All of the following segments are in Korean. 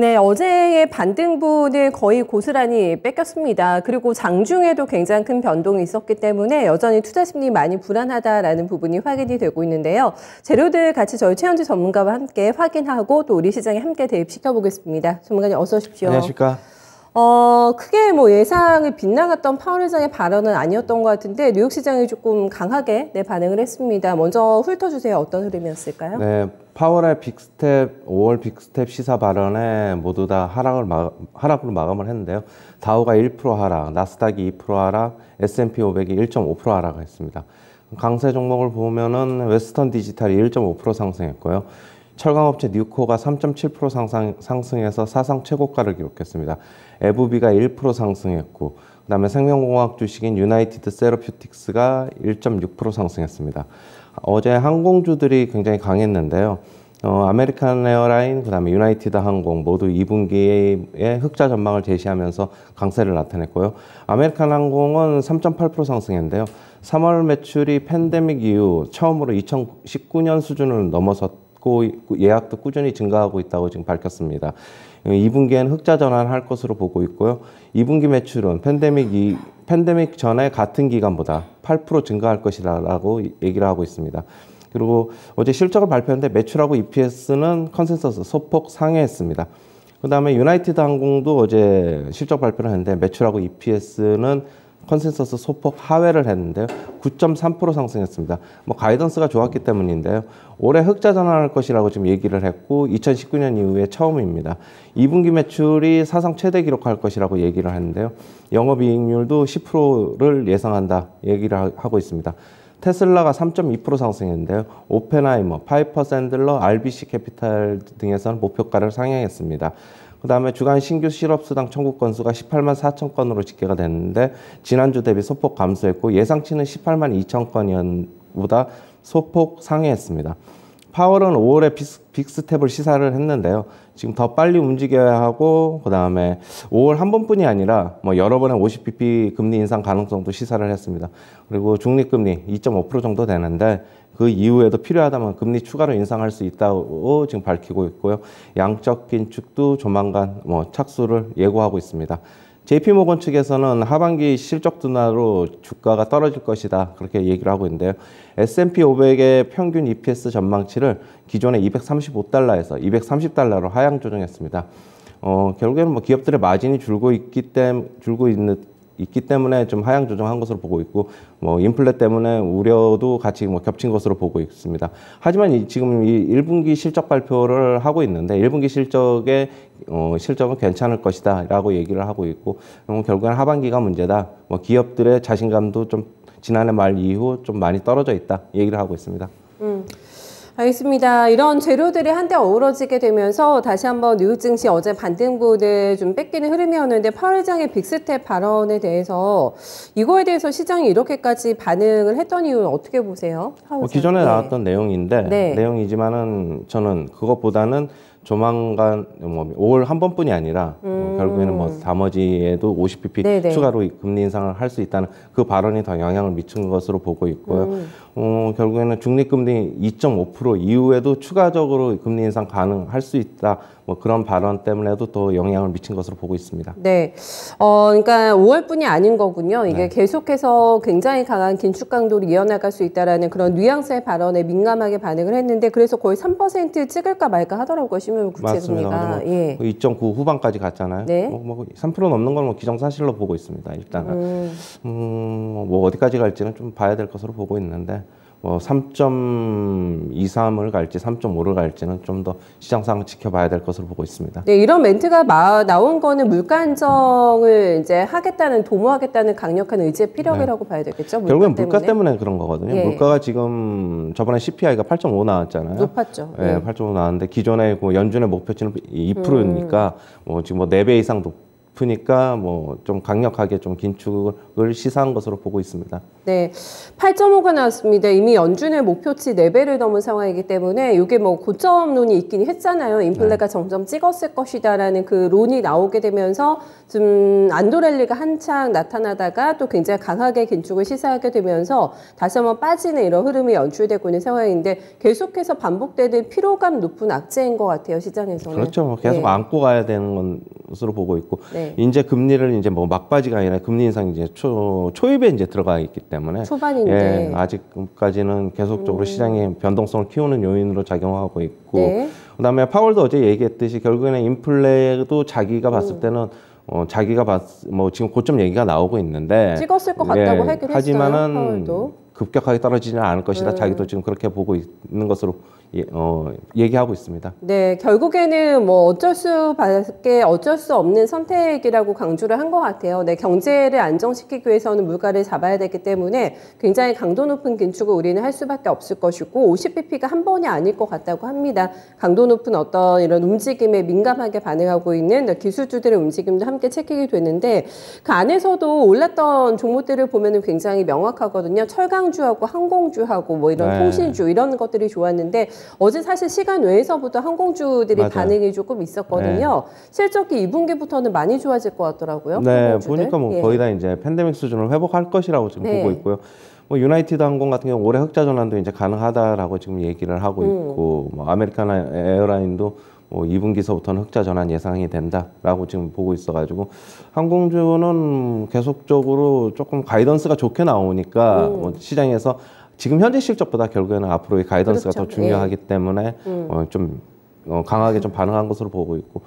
네, 어제의 반등분을 거의 고스란히 뺏겼습니다. 그리고 장중에도 굉장히 큰 변동이 있었기 때문에 여전히 투자 심리 많이 불안하다라는 부분이 확인이 되고 있는데요. 재료들 같이 저희 최현주 전문가와 함께 확인하고 또 우리 시장에 함께 대입시켜 보겠습니다. 전문가님 어서 오십시오. 안녕하십니까. 크게 예상을 빗나갔던 파월 의장의 발언은 아니었던 것 같은데 뉴욕 시장이 조금 강하게 반응을 했습니다. 먼저 훑어주세요. 어떤 흐름이었을까요? 네, 파월의 빅스텝 5월 빅스텝 시사 발언에 모두 다 하락으로 마감을 했는데요. 다우가 1% 하락, 나스닥이 2% 하락, S&P 500이 1.5% 하락했습니다. 강세 종목을 보면은 웨스턴 디지털이 1.5% 상승했고요. 철강업체 뉴코가 3.7% 상승해서 사상 최고가를 기록했습니다. 에브비가 1% 상승했고, 그다음에 생명공학 주식인 유나이티드 세러퓨틱스가 1.6% 상승했습니다. 어제 항공주들이 굉장히 강했는데요. 아메리칸 에어라인, 그다음에 유나이티드 항공 모두 2분기에 흑자 전망을 제시하면서 강세를 나타냈고요. 아메리칸 항공은 3.8% 상승했는데요. 3월 매출이 팬데믹 이후 처음으로 2019년 수준을 넘어섰고 예약도 꾸준히 증가하고 있다고 지금 밝혔습니다. 2분기에는 흑자 전환할 것으로 보고 있고요. 2분기 매출은 팬데믹 전에 같은 기간보다 8% 증가할 것이라고 얘기를 하고 있습니다. 그리고 어제 실적을 발표했는데 매출하고 EPS는 컨센서스 소폭 상회했습니다. 그 다음에 유나이티드 항공도 어제 실적 발표를 했는데 매출하고 EPS는 컨센서스 소폭 하회를 했는데요. 9.3% 상승했습니다. 가이던스가 좋았기 때문인데요. 올해 흑자 전환할 것이라고 지금 얘기를 했고 2019년 이후에 처음입니다. 2분기 매출이 사상 최대 기록할 것이라고 얘기를 하는데요. 영업이익률도 10%를 예상한다 얘기를 하고 있습니다. 테슬라가 3.2% 상승했는데요. 오펜하이머, 파이퍼 샌들러, RBC 캐피탈 등에서는 목표가를 상향했습니다. 그 다음에 주간 신규 실업수당 청구 건수가 18만 4천 건으로 집계가 됐는데 지난주 대비 소폭 감소했고 예상치는 18만 2천 건보다 소폭 상회했습니다. 파월은 5월에 빅스텝을 시사를 했는데요. 지금 더 빨리 움직여야 하고 그 다음에 5월 한 번뿐이 아니라 여러 번의 50bp 금리 인상 가능성도 시사를 했습니다. 그리고 중립금리 2.5% 정도 되는데 그 이후에도 필요하다면 금리 추가로 인상할 수 있다고 지금 밝히고 있고요. 양적 긴축도 조만간 착수를 예고하고 있습니다. JP모건 측에서는 하반기 실적 둔화로 주가가 떨어질 것이다 그렇게 얘기를 하고 있는데요. S&P 500의 평균 EPS 전망치를 기존에 235달러에서 230달러로 하향 조정했습니다. 결국에는 기업들의 마진이 줄고 있기 때문에 좀 하향 조정한 것으로 보고 있고 인플레 때문에 우려도 같이 겹친 것으로 보고 있습니다. 하지만 지금 이 1분기 실적 발표를 하고 있는데 1분기 실적은 괜찮을 것이다 라고 얘기를 하고 있고 결국에는 하반기가 문제다. 기업들의 자신감도 좀 지난해 말 이후 좀 많이 떨어져 있다 얘기를 하고 있습니다. 알겠습니다. 이런 재료들이 한데 어우러지게 되면서 다시 한번 뉴욕 증시 어제 반등분을 좀 뺏기는 흐름이었는데 파월 의장의 빅스텝 발언에 대해서 이거에 대해서 시장이 이렇게까지 반응을 했던 이유는 어떻게 보세요? 기존에 나왔던 내용인데 내용이지만은 저는 그것보다는 조만간 5월 한 번뿐이 아니라 결국에는 나머지에도 50bp 추가로 금리 인상을 할 수 있다는 그 발언이 더 영향을 미친 것으로 보고 있고요. 결국에는 중립금리 2.5% 이후에도 추가적으로 금리 인상 가능할 수 있다. 그런 발언 때문에도 또 영향을 미친 것으로 보고 있습니다. 네, 그러니까 5월뿐이 아닌 거군요. 이게 계속해서 굉장히 강한 긴축 강도를 이어나갈 수 있다라는 그런 뉘앙스의 발언에 민감하게 반응을 했는데 그래서 거의 3% 찍을까 말까 하더라고요. 실물국채금리가. 맞습니다. 2.9 후반까지 갔잖아요. 3% 넘는 건 기정사실로 보고 있습니다. 일단은 어디까지 갈지는 좀 봐야 될 것으로 보고 있는데 3.23을 갈지 3.5를 갈지는 좀 더 시장상 지켜봐야 될 것으로 보고 있습니다. 네, 이런 멘트가 나온 거는 물가 안정을 이제 하겠다는 도모하겠다는 강력한 의지의 필요이라고 봐야 되겠죠. 결국엔 물가 때문에 그런 거거든요. 물가가 지금 저번에 CPI가 8.5 나왔잖아요. 높았죠. 8.5 나왔는데 기존에 연준의 목표치는 2%니까 지금 4배 이상 싶으니까 뭐 좀 강력하게 좀 긴축을 시사한 것으로 보고 있습니다. 네, 8.5가 나왔습니다. 이미 연준의 목표치 4배를 넘은 상황이기 때문에 이게 뭐 고점론이 있긴 했잖아요. 인플레가 점점 찍었을 것이다라는 그 론이 나오게 되면서 좀 안도랠리가 한창 나타나다가 또 굉장히 강하게 긴축을 시사하게 되면서 다시 한번 빠지는 이런 흐름이 연출되고 있는 상황인데 계속해서 반복되는 피로감 높은 악재인 것 같아요, 시장에서는. 그렇죠. 계속 네. 안고 가야 되는 것으로 보고 있고 네. 이제 금리를 이제 뭐 막바지가 아니라 금리 인상이 이제 초입에 이제 들어가 있기 때문에 초반인데. 예, 아직까지는 계속적으로 시장의 변동성을 키우는 요인으로 작용하고 있고 네. 그다음에 파월도 어제 얘기했듯이 결국에는 인플레도 자기가 봤을 때는 자기가 뭐 지금 고점 얘기가 나오고 있는데 찍었을 것 같다고 하긴 하지만은 했어요, 파월도. 급격하게 떨어지지는 않을 것이다. 자기도 지금 그렇게 보고 있는 것으로 얘기하고 있습니다. 네, 결국에는 뭐 어쩔 수 없는 선택이라고 강조를 한 것 같아요. 네, 경제를 안정시키기 위해서는 물가를 잡아야 되기 때문에 굉장히 강도 높은 긴축을 우리는 할 수밖에 없을 것이고 50bp가 한 번이 아닐 것 같다고 합니다. 강도 높은 어떤 이런 움직임에 민감하게 반응하고 있는 기술주들의 움직임도 함께 체크가 되는데 그 안에서도 올랐던 종목들을 보면은 굉장히 명확하거든요. 철강주하고 항공주하고 뭐 이런 통신주 이런 것들이 좋았는데 어제 사실 시간 외에서부터 항공주들이 맞아요. 반응이 조금 있었거든요. 실적이 2분기부터는 많이 좋아질 것 같더라고요. 네, 항공주들. 보니까 뭐 거의 다 이제 팬데믹 수준을 회복할 것이라고 지금 보고 있고요. 뭐 유나이티드 항공 같은 경우 올해 흑자 전환도 이제 가능하다라고 지금 얘기를 하고 있고, 뭐 아메리칸 에어라인도 뭐 2분기서부터는 흑자 전환 예상이 된다라고 지금 보고 있어가지고 항공주는 계속적으로 조금 가이던스가 좋게 나오니까 뭐 시장에서 지금 현재 실적보다 결국에는 앞으로의 가이던스가 그렇죠. 더 중요하기 때문에 좀 강하게 좀 반응한 것으로 보고 있고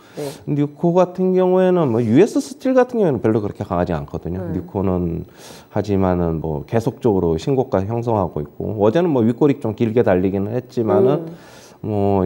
뉴코 같은 경우에는 뭐 US 스틸 같은 경우에는 별로 그렇게 강하지 않거든요. 뉴코는 하지만은 뭐 계속적으로 신고가 형성하고 있고 어제는 뭐 윗꼬리 좀 길게 달리기는 했지만은 뭐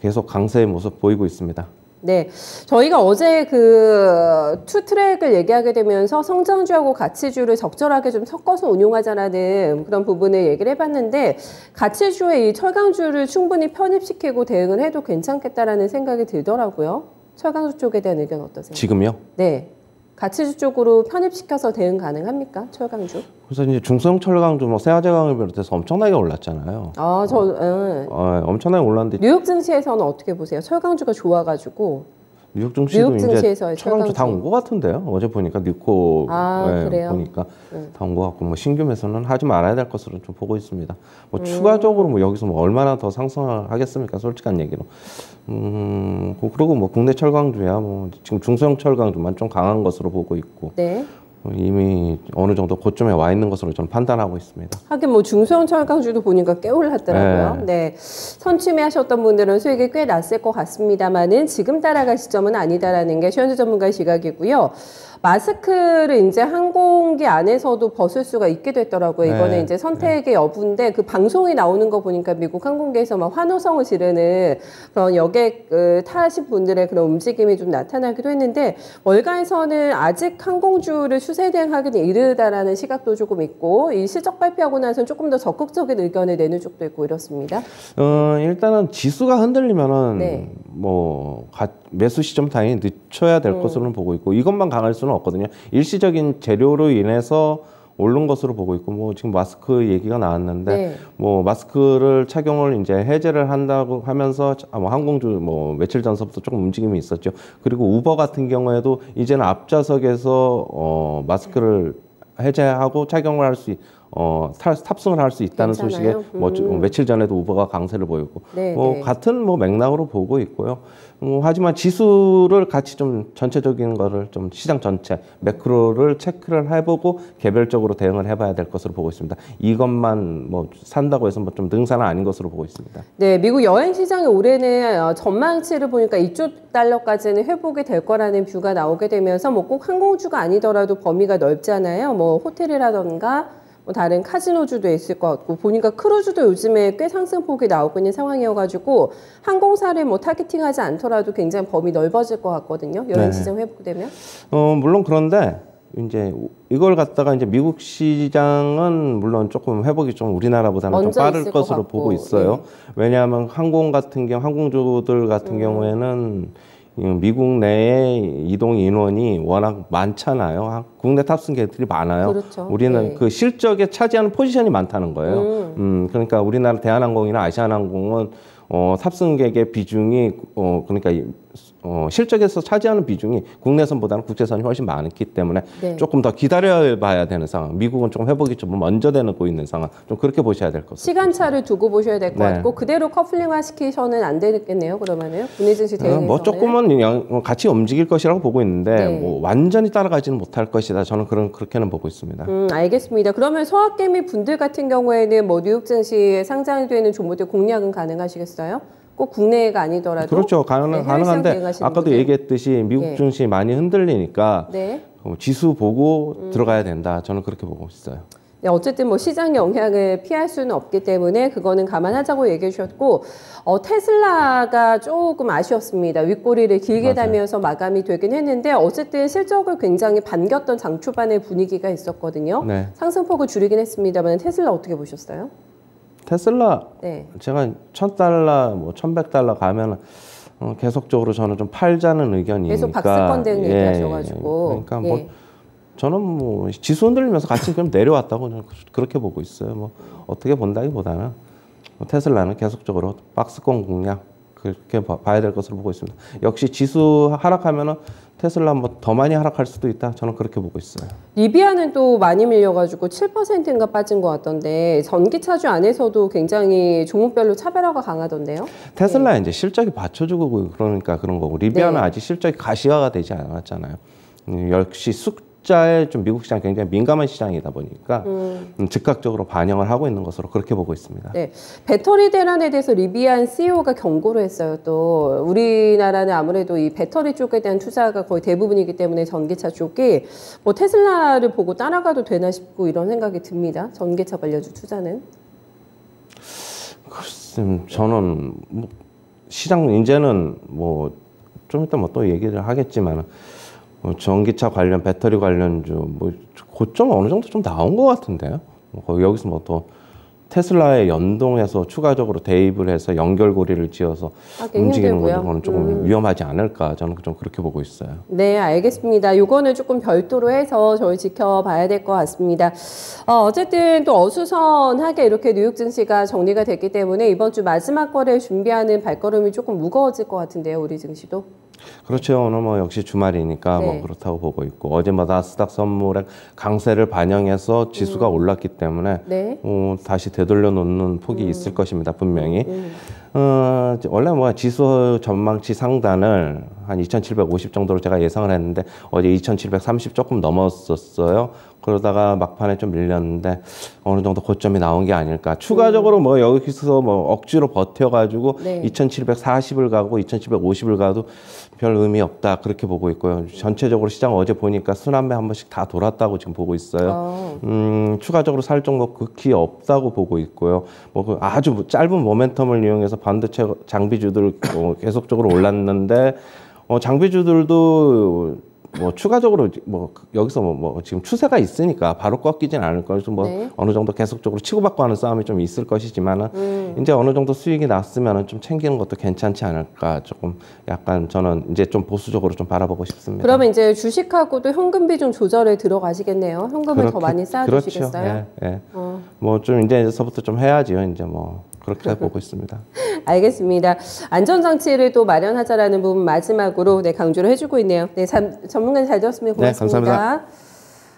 계속 강세의 모습 보이고 있습니다. 네, 저희가 어제 그 투 트랙을 얘기하게 되면서 성장주하고 가치주를 적절하게 좀 섞어서 운용하자라는 그런 부분을 얘기를 해봤는데 가치주의 이 철강주를 충분히 편입시키고 대응을 해도 괜찮겠다라는 생각이 들더라고요. 철강주 쪽에 대한 의견 어떠세요? 지금요? 네, 가치주 쪽으로 편입시켜서 대응 가능합니까? 철강주? 그래서 이제 중소형 철강주 뭐 세아제강을 비롯해서 엄청나게 올랐잖아요. 엄청나게 올랐는데 뉴욕 증시에서는 어떻게 보세요? 철강주가 좋아가지고 뉴욕 증시도 이제 철강주 다 온 것 철강주. 같은데요. 어제 보니까 뉴코 그래요? 보니까 다 온 것 같고 뭐 신규 매수는 하지 말아야 될 것으로 좀 보고 있습니다. 뭐 추가적으로 뭐 여기서 뭐 얼마나 더 상승을 하겠습니까? 솔직한 얘기로. 그리고 뭐 국내 철강주야 뭐 지금 중소형 철강주만 좀 강한 것으로 보고 있고. 네. 이미 어느 정도 고점에 와 있는 것으로 저는 판단하고 있습니다. 하긴 뭐 중소형 철강주도 보니까 꽤 올랐더라고요. 네. 선취매하셨던 분들은 수익이 꽤 났을 것 같습니다만은 지금 따라갈 시점은 아니다라는 게 최현주 전문가의 시각이고요. 마스크를 이제 항공기 안에서도 벗을 수가 있게 됐더라고요. 이번에 이제 선택의 여부인데 그 방송이 나오는 거 보니까 미국 항공기에서 막 환호성을 지르는 그런 여객 타신 분들의 그런 움직임이 좀 나타나기도 했는데 월가에서는 아직 항공주를 추세 대응하기는 이르다라는 시각도 조금 있고 이 실적 발표하고 나서는 조금 더 적극적인 의견을 내는 쪽도 있고 이렇습니다. 일단은 지수가 흔들리면은 뭐 매수 시점 당연히 늦춰야 될 것으로는 보고 있고 이것만 강할 수는 없거든요. 일시적인 재료로 인해서 오른 것으로 보고 있고 뭐 지금 마스크 얘기가 나왔는데 뭐 마스크를 착용을 이제 해제를 한다고 하면서 뭐 항공주 뭐 며칠 전서부터 조금 움직임이 있었죠. 그리고 우버 같은 경우에도 이제는 앞좌석에서 마스크를 해제하고 착용을 할 수 탑승을 할 수 있다는 소식에 뭐 며칠 전에도 우버가 강세를 보였고 뭐 같은 뭐 맥락으로 보고 있고요. 하지만 지수를 같이 좀 전체적인 거를 좀 시장 전체 매크로를 체크를 해보고 개별적으로 대응을 해봐야 될 것으로 보고 있습니다. 이것만 뭐 산다고 해서 뭐 좀 능사는 아닌 것으로 보고 있습니다. 네, 미국 여행 시장이 올해는 전망치를 보니까 2조 달러까지는 회복이 될 거라는 뷰가 나오게 되면서 뭐 꼭 항공주가 아니더라도 범위가 넓잖아요. 뭐 호텔이라던가 뭐 다른 카지노주도 있을 것 같고 보니까 크루즈도 요즘에 꽤 상승폭이 나오고 있는 상황이어가지고 항공사를 뭐 타겟팅하지 않더라도 굉장히 범위 넓어질 것 같거든요. 여행 시장 회복되면. 물론 그런데 이제 이걸 갖다가 이제 미국 시장은 물론 조금 회복이 좀 우리나라보다는 좀 빠를 것으로 보고 있어요. 왜냐하면 항공주들 같은 경우에는 미국 내에 이동 인원이 워낙 많잖아요. 국내 탑승객들이 많아요. 그렇죠. 우리는 네. 그 실적에 차지하는 포지션이 많다는 거예요. 그러니까 우리나라 대한항공이나 아시아나항공은 탑승객의 비중이 그러니까 실적에서 차지하는 비중이 국내선보다는 국제선이 훨씬 많기 때문에 네. 조금 더 기다려봐야 되는 상황. 미국은 좀 회복이 좀 먼저 되고 있는 상황. 좀 그렇게 보셔야 될 것 같습니다. 시간차를 두고 보셔야 될 것 네. 같고 그대로 커플링화 시키셔는 안 되겠네요. 그러면은 국내 증시 대응에서는 뭐 조금은 같이 움직일 것이라고 보고 있는데 네. 뭐 완전히 따라가지는 못할 것이다. 저는 그렇게는 보고 있습니다. 알겠습니다. 그러면 소확개미 분들 같은 경우에는 뭐 뉴욕 증시에 상장이 되는 종목들 공략은 가능하시겠어요? 꼭 국내가 아니더라도 그렇죠. 해외시장 가능한데 대응하시는 아까도 분들. 얘기했듯이 미국 예. 증시 많이 흔들리니까 네. 지수 보고 들어가야 된다. 저는 그렇게 보고 있어요. 네, 어쨌든 뭐 시장 영향을 피할 수는 없기 때문에 그거는 감안하자고 얘기해 주셨고 테슬라가 조금 아쉬웠습니다. 윗꼬리를 길게 맞아요. 달면서 마감이 되긴 했는데 어쨌든 실적을 굉장히 반겼던 장 초반의 분위기가 있었거든요. 네. 상승폭을 줄이긴 했습니다만 테슬라 어떻게 보셨어요? 테슬라 네. 제가 $1,000, 뭐 $1,100 가면 계속적으로 저는 좀 팔자는 의견이니까. 계속 박스권 대응 예, 얘기하셔가지고. 그러니까 뭐 예. 저는 뭐 지수 흔들리면서 같이 그럼 내려왔다고 저는 그렇게 보고 있어요. 뭐 어떻게 본다기보다는 테슬라는 계속적으로 박스권 공략 그렇게 봐야 될 것으로 보고 있습니다. 역시 지수 하락하면은 테슬라 뭐 더 많이 하락할 수도 있다. 저는 그렇게 보고 있어요. 리비아는 또 많이 밀려가지고 7%인가 빠진 것 같던데 전기차주 안에서도 굉장히 종목별로 차별화가 강하던데요? 테슬라 이제 실적이 받쳐주고 그러니까 그런 거고 리비아는 네. 아직 실적이 가시화가 되지 않았잖아요. 역시 숫자에 좀 미국 시장 굉장히 민감한 시장이다 보니까 즉각적으로 반영을 하고 있는 것으로 그렇게 보고 있습니다. 네, 배터리 대란에 대해서 리비안 CEO가 경고를 했어요. 또 우리나라는 아무래도 이 배터리 쪽에 대한 투자가 거의 대부분이기 때문에 전기차 쪽이 뭐 테슬라를 보고 따라가도 되나 싶고 이런 생각이 듭니다. 전기차 관련주 투자는. 글쎄, 저는 뭐 시장 이제는 뭐 좀 이따 뭐 또 얘기를 하겠지만 전기차 관련 배터리 관련주 뭐 고점 어느 정도 좀 나온 것 같은데요. 여기서 뭐 또 테슬라에 연동해서 추가적으로 대입을 해서 연결고리를 지어서 움직이는 건 조금 위험하지 않을까 저는 좀 그렇게 보고 있어요. 네, 알겠습니다. 이거는 조금 별도로 해서 저희 지켜봐야 될 것 같습니다. 어쨌든 또 어수선하게 이렇게 뉴욕 증시가 정리가 됐기 때문에 이번 주 마지막 거래를 준비하는 발걸음이 조금 무거워질 것 같은데요, 우리 증시도. 그렇죠. 오늘 뭐 역시 주말이니까 네. 뭐 그렇다고 보고 있고 어제 뭐 나스닥 선물의 강세를 반영해서 지수가 올랐기 때문에 네. 다시 되돌려 놓는 폭이 있을 것입니다. 분명히. 원래 뭐 지수 전망치 상단을 한 2,750 정도로 제가 예상을 했는데 어제 2,730 조금 넘었었어요. 그러다가 막판에 좀 밀렸는데 어느 정도 고점이 나온 게 아닐까. 추가적으로 뭐 여기서 뭐 억지로 버텨가지고 네. 2,740을 가고 2,750을 가도 별 의미 없다. 그렇게 보고 있고요. 전체적으로 시장 어제 보니까 순환매 한 번씩 다 돌았다고 지금 보고 있어요. 추가적으로 살 종목 극히 없다고 보고 있고요. 뭐 아주 짧은 모멘텀을 이용해서 반도체 장비주들 계속적으로 올랐는데 장비주들도 뭐 추가적으로 뭐 여기서 뭐 지금 추세가 있으니까 바로 꺾이진 않을 거죠. 뭐 네. 어느 정도 계속적으로 치고받고 하는 싸움이 좀 있을 것이지만은 이제 어느 정도 수익이 났으면은 좀 챙기는 것도 괜찮지 않을까. 조금 약간 저는 이제 좀 보수적으로 좀 바라보고 싶습니다. 그러면 이제 주식하고도 현금 비중 조절에 들어가시겠네요. 현금을 더 많이 쌓아주시겠어요? 그렇죠. 예. 뭐 좀 이제서부터 좀 해야지요. 이제 뭐 그렇게 보고 있습니다. 알겠습니다. 안전장치를 또 마련하자라는 부분 마지막으로 강조를 해주고 있네요. 네, 전문가님 잘 들었습니다. 고맙습니다. 네, 감사합니다.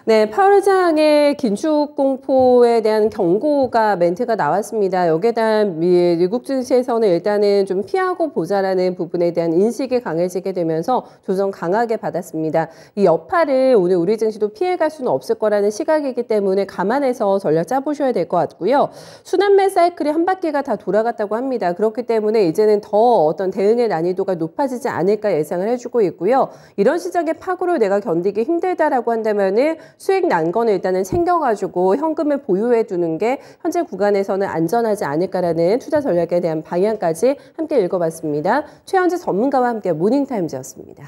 네, 파월 의장의 긴축 공포에 대한 경고가 멘트가 나왔습니다. 여기에 대한 미국 증시에서는 일단은 좀 피하고 보자라는 부분에 대한 인식이 강해지게 되면서 조정 강하게 받았습니다. 이 여파를 오늘 우리 증시도 피해갈 수는 없을 거라는 시각이기 때문에 감안해서 전략 짜보셔야 될 것 같고요. 순환매 사이클이 한 바퀴가 다 돌아갔다고 합니다. 그렇기 때문에 이제는 더 어떤 대응의 난이도가 높아지지 않을까 예상을 해주고 있고요. 이런 시장의 파고를 내가 견디기 힘들다라고 한다면은 수익 난 거는 일단은 챙겨가지고 현금을 보유해 두는 게 현재 구간에서는 안전하지 않을까라는 투자 전략에 대한 방향까지 함께 읽어봤습니다. 최현재 전문가와 함께 모닝타임즈였습니다.